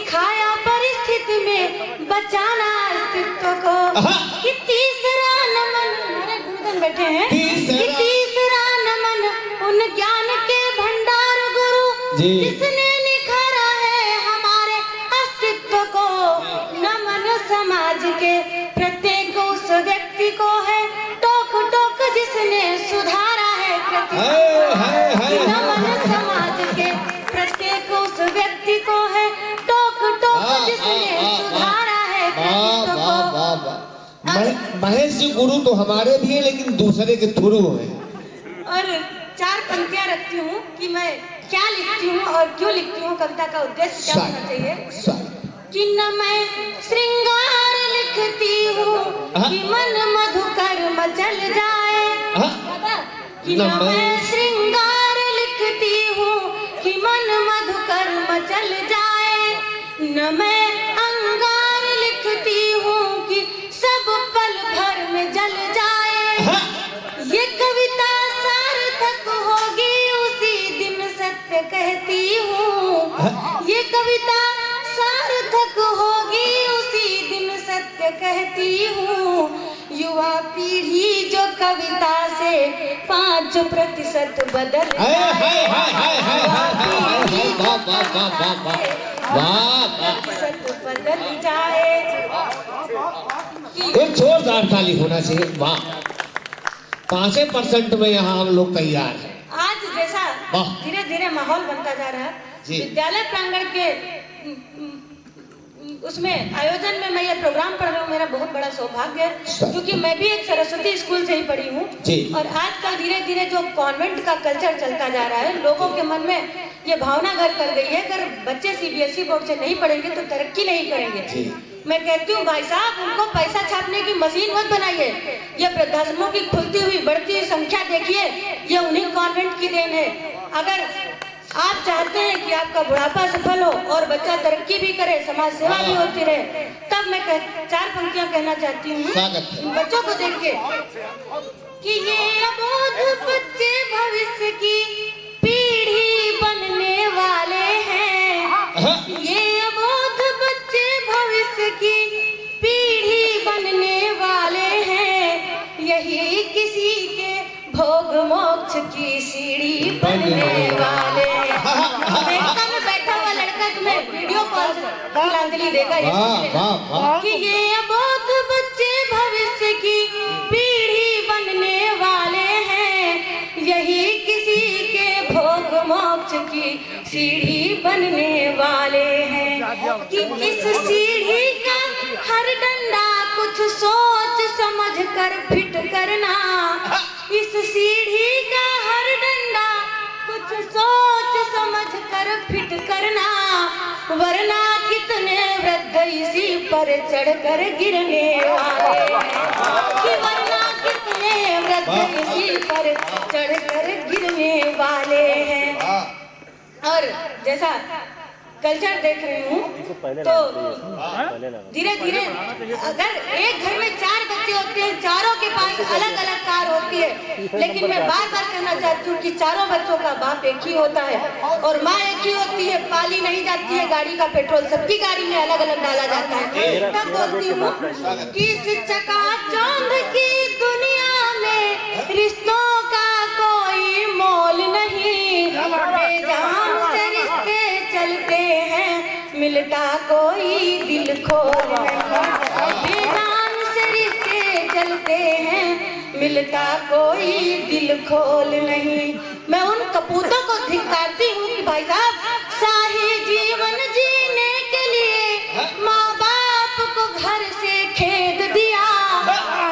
सिखाया परिस्थिति में बचाना अस्तित्व को। कि तीसरा नमन, हमारे गुरुजन बैठे हैं, कि तीसरा नमन उन ज्ञान के भंडार गुरु जिसने निखारा है हमारे अस्तित्व को। नमन समाज के प्रत्येक उस व्यक्ति को है, टोक टोक जिसने सुधारा है नमन समाज के प्रत्येक उस व्यक्ति को है, टोक टोक जिसने सुधारा है महेश जी गुरु तो हमारे भी है लेकिन दूसरे के थ्रू है। और 4 पंक्तियां रखती हूँ कि मैं क्या लिखती हूँ और क्यों लिखती हूँ, कविता का उद्देश्य क्या होना चाहिए। कि न मैं श्रृंगार लिखती हूँ कि मन मधुकर मचल जाए। कि न मैं श्रृंगार लिखती हूँ कि मन मधुकर मचल जाए। न मैं अंगार लिखती हूँ कि सब पल भर में जल जाए। ये कविता सार्थक होगी उसी दिन सत्य कहती हूँ। ये कविता सार्थक होगी उसी दिन सत्य कहती हूँ। युवा पीढ़ी जो कविता से 5% बदल बदल जाए। एक जोरदार ताली होना चाहिए। वाह, 5% में यहाँ हम लोग तैयार हैं। आज जैसा धीरे धीरे माहौल बनता जा रहा है, विद्यालय प्रांगण के उसमें आयोजन में मैं ये प्रोग्राम पढ़ रही हूँ, मेरा बहुत बड़ा सौभाग्य है क्योंकि मैं भी एक सरस्वती स्कूल से ही पढ़ी हूँ। और आजकल धीरे धीरे जो कॉन्वेंट का कल्चर चलता जा रहा है, लोगों के मन में ये भावना घर कर गई है, अगर बच्चे सीबीएसई बोर्ड से नहीं पढ़ेंगे तो तरक्की नहीं करेंगे। मैं कहती हूँ भाई साहब, उनको पैसा छापने की मशीन मत बनाइए। ये वृद्धाश्रमों की खुलती हुई बढ़ती हुई संख्या देखिए, ये उन्हीं कॉन्वेंट की देन है। अगर आप चाहते हैं कि आपका बुढ़ापा सफल हो और बच्चा तरक्की भी करे, समाज सेवा भी होती रहे, तब मैं 4 पंक्तियां कहना चाहती हूँ बच्चों को देख के। कि ये अबोध बच्चे भविष्य की पीढ़ी बनने वाले हैं। ये अबोध बच्चे भविष्य की पीढ़ी बनने वाले हैं। यही किसी के भोग मोक्ष की सीढ़ी बनने वाले। अमेरिका में बैठा हुआ लड़का तुम्हें वीडियो कॉल से तिलांजलि देगा कि ये अबोध बच्चे भविष्य की पीढ़ी बनने वाले हैं। यही किसी के भोग मोक्ष की सीढ़ी बनने वाले हैं। कि इस सीढ़ी का हर डंडा कुछ सोच समझ कर फिट करना। इस सीढ़ी का हर डंडा कुछ सोच समझ कर फिट करना, वरना कितने वृद्ध इसी पर चढ़कर गिरने वाले हैं। कि वरना कितने वृद्ध इसी पर चढ़कर गिरने वाले हैं। और जैसा कल्चर देख रही हूँ तो धीरे धीरे अगर एक घर में 4 बच्चे होते हैं, चारों के पास अलग अलग कार होती है, लेकिन मैं बार बार कहना चाहती हूँ कि चारों बच्चों का बाप एक ही होता है और माँ एक ही होती है। पाली नहीं जाती है गाड़ी का पेट्रोल, सबकी गाड़ी में अलग अलग डाला जाता है। तब बोलती हूँ कि इस चकाचौंध की दुनिया में रिश्तों का कोई मोल नहीं। बेजान से रिश्ते चलते हैं, मिलता कोई दिल खोल नहीं। बेजान से रिश्ते चलते हैं, मिलता कोई दिल खोल नहीं। मैं उन कपूतों को धिक्कारती हूँ कि भाई साहब, शाही जीवन जीने के लिए माँ बाप को घर से खेद दिया।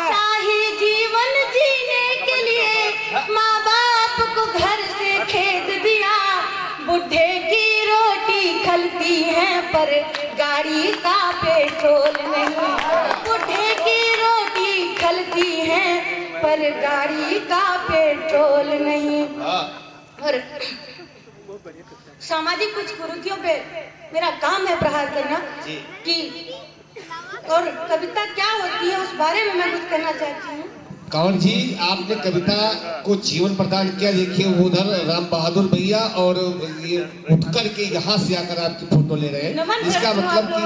शाही जीवन जीने के लिए माँ बाप को घर से खेद दिया। बुढ़े की रोटी खलती है पर गाड़ी का पेट्रोल नहीं। बुढ़े की रोटी खलती है पर गाड़ी का पेट्रोल नहीं। और सामाजिक कुछ कुरीतियों पे मेरा काम है प्रहार करना कि और कविता क्या होती है उस बारे में मैं कुछ कहना चाहती हूँ। कंवर जी, आपने कविता को जीवन प्रदान किया। देखिए उधर राम बहादुर भैया और ये उठ कर के यहाँ से आकर आपकी फोटो ले रहे हैं। इसका मतलब कि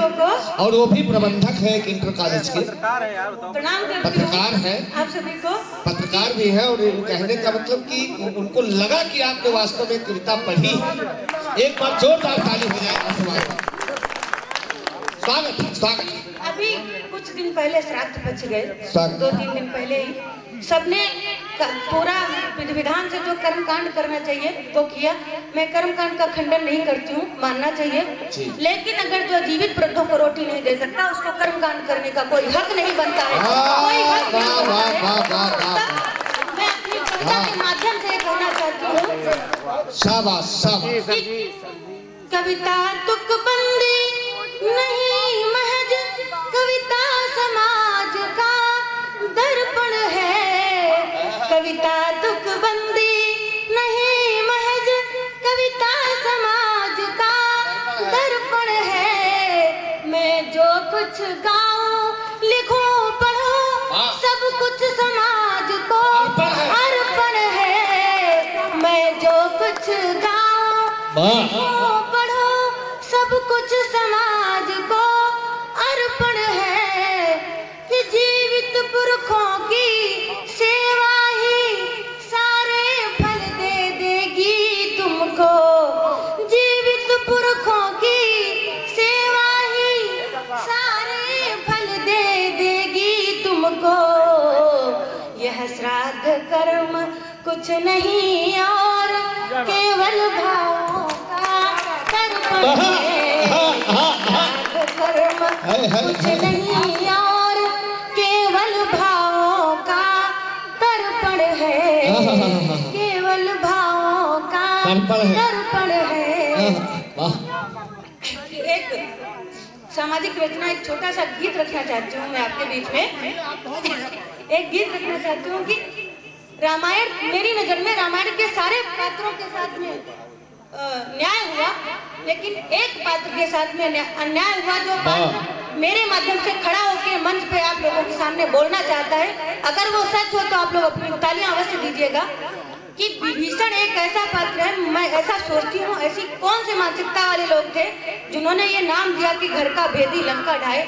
और वो भी प्रबंधक है एक इंटर कॉलेज के, पत्रकार है, आप सभी को पत्रकार भी है। और कहने का मतलब कि उनको लगा कि आपने वास्तव में कविता पढ़ी। एक बार जोरदार ताली हो जाए। स्वागत स्वागत। अभी कुछ दिन पहले श्राद्ध बच गए, स्वागत। 2-3 दिन पहले ही सबने पूरा विधि विधान से जो कर्मकांड करना चाहिए वो किया। मैं कर्मकांड का खंडन नहीं करती हूँ, मानना चाहिए, लेकिन अगर जो जीवित वृद्धों को रोटी नहीं दे सकता उसको कर्मकांड करने का कोई हक नहीं बनता है। कोई हक नहीं बनता है। मैं अपनी कविता के माध्यम से कहना चाहती हूँ, शाबाश शाबाश। कविता तुकबंदी नहीं महज कविता समाज का दर्पण है। कविता तुकबंदी नहीं महज कविता समाज का दर्पण है। मैं जो कुछ गाऊं लिखूं पढ़ूं सब कुछ समाज को अर्पण है। मैं जो कुछ गाऊं लिखूं पढ़ूं सब कुछ समाज को अर्पण है। कि जीवित पुरखों की सेवा ही सारे फल दे देगी तुमको। जीवित पुरखों की सेवा ही सारे फल दे देगी तुमको। यह श्राद्ध कर्म कुछ नहीं और केवल भावों का तर्पण है। कर्म कुछ नहीं और केवल भावों का तर्पण है। केवल भावों का तर्पण है। एक सामाजिक रचना, एक छोटा सा गीत रखना चाहती हूँ मैं आपके बीच में। एक गीत रखना चाहती हूँ कि रामायण, मेरी नजर में रामायण के सारे पात्रों के साथ में न्याय हुआ, लेकिन एक पात्र के साथ में अन्याय हुआ, जो पात्र मेरे माध्यम से खड़ा होकर मंच पे आप लोगों के सामने बोलना चाहता है। अगर वो सच हो तो आप लोग अपनी तालियां अवश्य दीजिएगा। कि विभीषण एक ऐसा पात्र है, मैं ऐसा सोचती हूँ, ऐसी कौन सी मानसिकता वाले लोग थे जिन्होंने ये नाम दिया कि घर का भेदी लंका ढाए।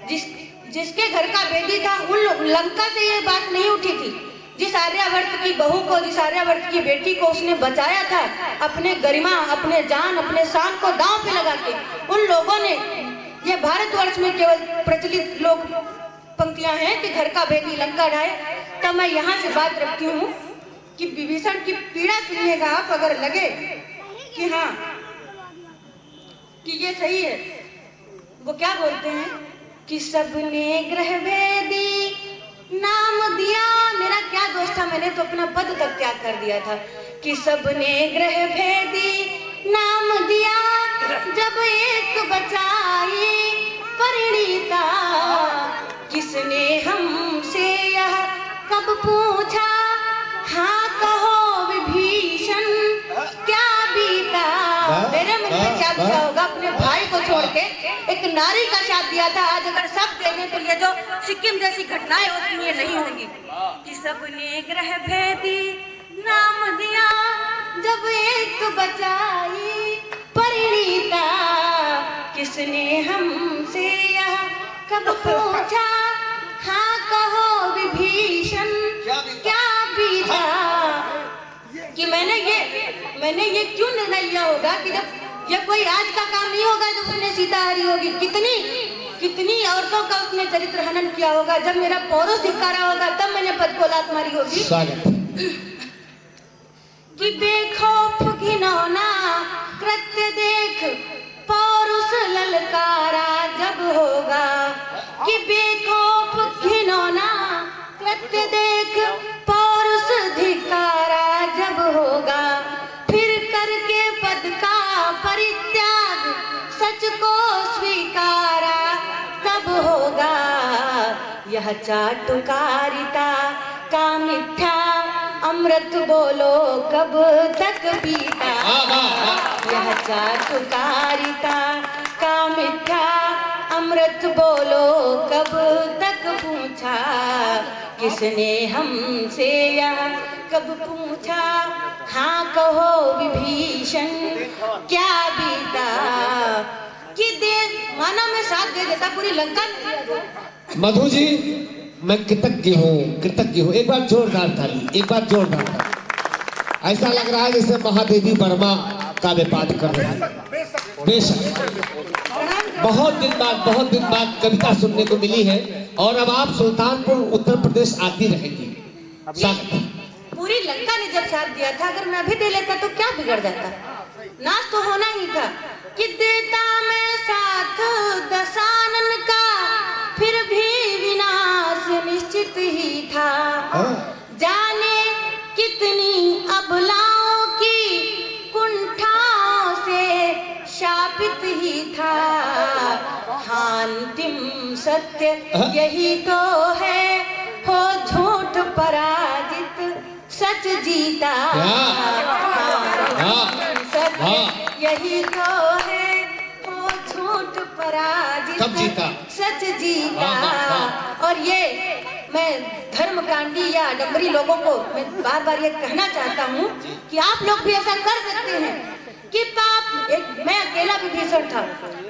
जिसके घर का भेदी था उन लंका से ये बात नहीं उठी थी। जिस आर्यावर्त की बहू को, जिस आर्यावर्त की बेटी को उसने बचाया था, अपने गरिमा, अपने जान, अपने शान को दांव पे लगा के, उन लोगों ने, ये भारतवर्ष में केवल प्रचलित लोक पंक्तियां हैं कि घर का भेदी लंका ढाए। तब मैं यहाँ से बात रखती हूँ कि विभीषण की पीड़ा सुनिएगा आप, अगर लगे कि हाँ कि ये सही है। वो क्या बोलते हैं कि सबने ग्रह भेदी नाम दिया। मेरा क्या दोष था, मैंने तो अपना पद तक त्याग कर दिया था। कि सबने ग्रह भेदी नाम दिया, जब एक बचाई परिणीता। किसने हमसे यह कब पूछा, हाँ कहो विभीषण क्या बीता। मेरे मन में क्या बीता होगा, अपने भाई को छोड़ के एक नारी का साथ दिया था। आज अगर सब दे दें तो ये जो सिक्किम जैसी घटनाएं होती हैं ये नहीं होंगी। कि सबने ग्रह भेदी नाम दिया, जब एक बचाई परिणीता। किसने हमसे यह कब पूछा, हाँ कहो विभीषण क्या बीता। कि मैंने ये क्यों निर्णय लिया होगा कि जब ये कोई आज का काम नहीं होगा जब उसने सीता हरी होगी। कितनी औरतों का उसने चरित्र हनन किया होगा। जब मेरा पौरुष धिक्कारा होगा तब मैंने पद को लात मारी होगी। कि बेखौफ घिनौना कृत्य देख पौरुष ललकारा जब होगा। कि बेखौफ घिनौना कृत्य देख पौरुष धिक्कारा जब होगा। फिर करके पद का परित्याग सच को स्वीकारा कब होगा। यह चाटुकारिता का मिथ्या अमृत बोलो कब तक पीता। यह चाटुकारिता का मिथ्या अमृत बोलो कब तक पूछा, किसने हमसे यह कब पूछा, हाँ कहो विभीषण क्या बीता, कि दे माना मैं साथ दे देता पूरी लंका। मधु जी मैं कृतज्ञ हूँ। एक बार जोरदार ताली, एक बार जोरदार ताली। ऐसा लग रहा है जैसे महादेवी वर्मा काव्य पाठ कर रहे हैं। बेशक बहुत दिन बाद कविता सुनने को मिली है और अब आप सुल्तानपुर उत्तर प्रदेश आती रहेंगी। पूरी लंका ने जब साथ दिया था, अगर मैं अभी दे लेता तो क्या बिगड़ जाता, नाच तो होना ही था। कि देता मैं साथ दशानन का, फिर भी विनाश निश्चित ही था। जाने कितनी अबलाओं की कुंठाओं से शापित ही था। हाँ अंतिम सत्य यही तो है, हो झूठ पराजित सच जीता। सत्य यही तो है, हो झूठ पराजित सच जीता। और ये मैं धर्मकांडी या डबरी लोगों को मैं बार बार ये कहना चाहता हूँ कि आप लोग भी ऐसा कर सकते हैं कि पाप, एक मैं अकेला विभीषण था,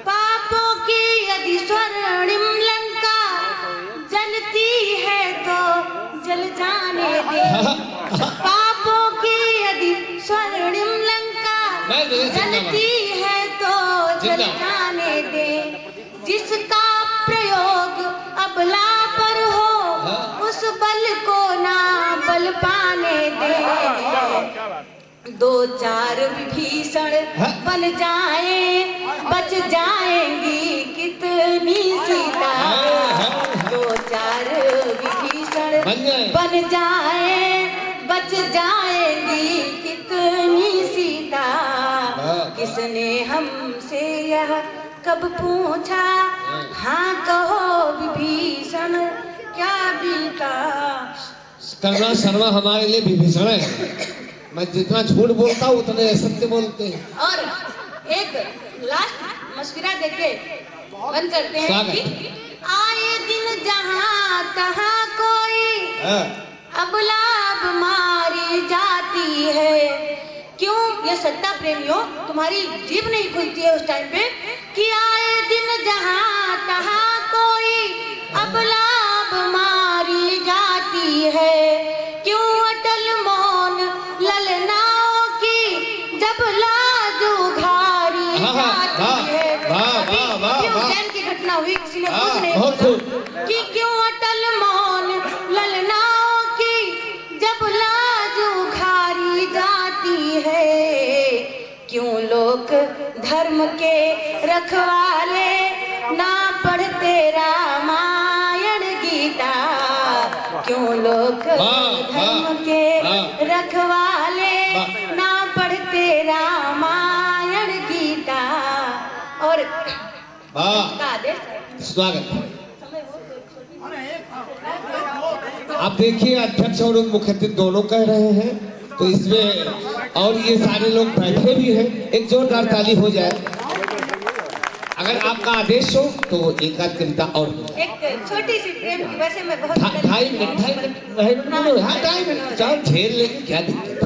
पापों की यदि स्वर्णिम लंका जलती है तो जल जाने दे। पापों की यदि स्वर्णिम लंका जलती है तो जल जाने दे। जिसका प्रयोग अबला पर हो, उस बल को ना बल पाने दे। दो चार विभीषण बन जाए, बच जाएंगी कितनी सीता। दो चार विभीषण बन जाए, बच जाएंगी कितनी सीता। किसने हमसे यह कब पूछा, हाँ कहो विभीषण क्या बीता। करना शर्मा हमारे लिए विभीषण है। मैं जितना झूठ बोलता हूँ उतने सत्य बोलते हैं। और एक लास्ट मशवरा देके बंद करते हैं कि आए दिन जहाँ तहाँ कोई अबलाब मारी जाती है। क्यों ये सत्ता प्रेमियों, तुम्हारी जीभ नहीं खुलती है उस टाइम पे कि आए दिन जहाँ तहाँ कोई अबलाब मारी जाती है। क्यों अटल मौन ललनाओं की जब लाज उघारी जाती है। क्यों जैन की घटना हुई, किसी ने कुछ नहीं बोला कि क्यों अटल मौन ललनाओं की जब लाज उघारी जाती है। क्यों लोग धर्म के रखवाले ना पढ़ते रामायण गीता। क्यों लोग धर्म के रखवाले ना पढ़ते रामायण गीता। और स्वागत। आप देखिए अध्यक्ष और उप मुख्य अतिथि दोनों कह रहे हैं, तो इसमें और ये सारे लोग बैठे भी हैं। एक जोरदार ताली हो जाए। अगर आपका आदेश हो तो एक आध कविता और एक छोटी सी प्रेम की, वैसे मैं बहुत 2.5 मिनट चार झेल लेंगे, क्या दिक्कत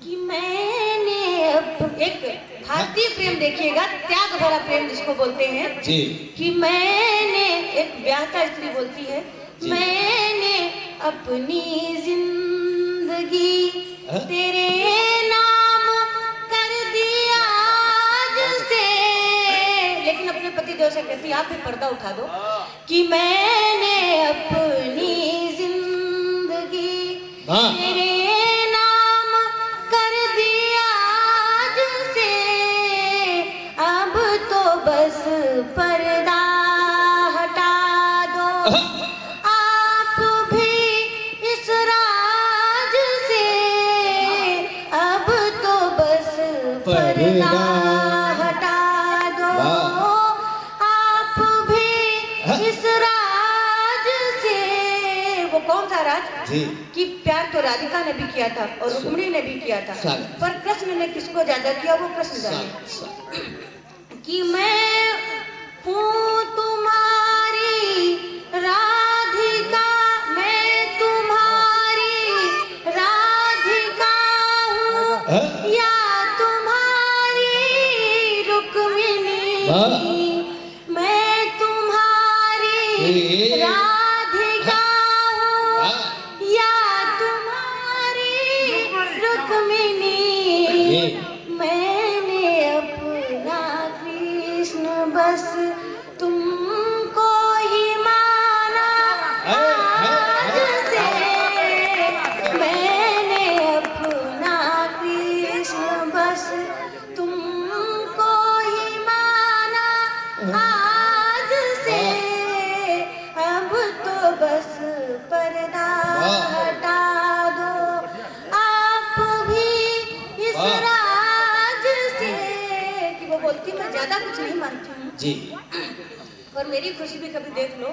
कि मैंने अब एक भारतीय प्रेम देखिएगा, त्याग भरा प्रेम जिसको बोलते हैं जी। कि मैंने, एक ब्याहता स्त्री बोलती है, मैंने अपनी जिंदगी तेरे नाम कर दिया आज से। लेकिन अपने पति देव से कहती आप भी पर्दा उठा दो कि मैंने अपनी जिंदगी तेरे नाम कर दिया आज से। अब तो बस पर्दा हटा दो आप भी इस राज से। अब तो बस पर्दा हटा दो आप भी इस राज से। वो कौन सा राज कि प्यार तो राधिका ने भी किया था और रुक्मिणी ने भी किया था, पर कृष्ण ने किसको ज्यादा किया वो कृष्ण जाने। कि मैं हूँ तुम्हारी राधिका, मैं तुम्हारी राधिका हूँ या तुम्हारी रुक्मिणी, मैं तुम्हारी राधिका हूँ या तुम्हारी रुक्मिणी, मैंने अपना कृष्ण बस तुमको ही माना आज से, मैंने अपना कृष्ण बस तुमको ही माना आज से, अब तो बस पर्दा हटा दो आप भी इस राज से। कि वो बोलती मैं ज्यादा कुछ नहीं मानती हूँ जी, और मेरी खुशी भी कभी देख लो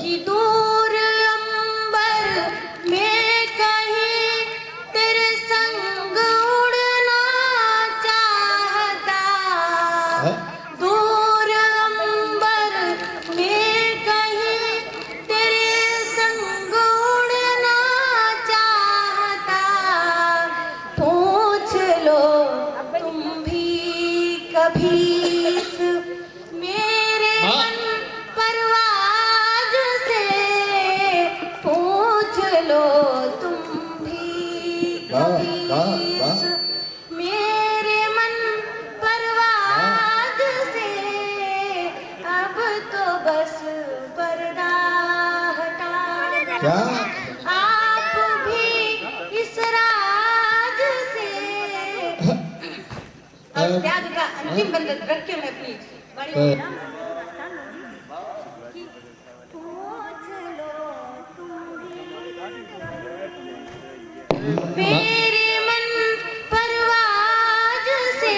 कि दूर अंबर में कहीं तेरे संग उड़ना चाहता, दूर अंबर में कहीं तेरे संग उड़ना चाहता, पूछ लो तुम भी कभी इस मेरे मन परवाज से, पूछ लो तुम भी कभी इस मेरे मन परवाज से, अब तो बस पर्दा हटा क्या आप भी इस राज से। और त्याग का अंतिम बंधन रख के मैं अपनी बड़ी कि पूछ लो तुम भी मेरे मन परवाज से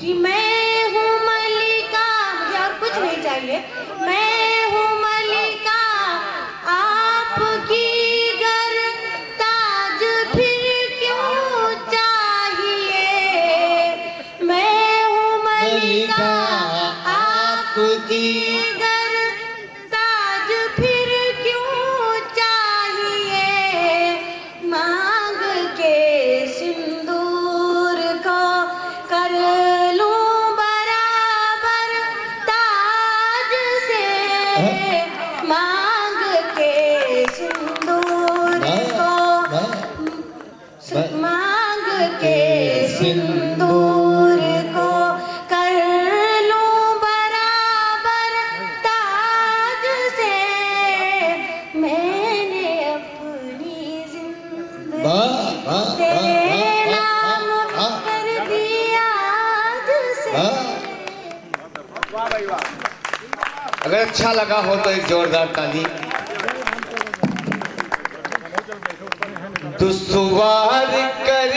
कि मैं हूँ मल्लिका, मुझे और कुछ नहीं चाहिए, मैं हूँ मल्लिका आपकी गर ताज फिर क्यों चाहिए, मैं हूँ मल्लिका आपकी गर ताज फिर क्यों चाहिए, मांग के सिंदूर को कर लूं बराबर ताज से, मांग के सिंदूर को मांग के सिंदूर को कर लूं बराबर ताज से, मैंने अपनी जिंदगी तेरे नाम कर दिया आज से। अगर अच्छा लगा हो तो एक जोरदार ताली। दुश्वार कर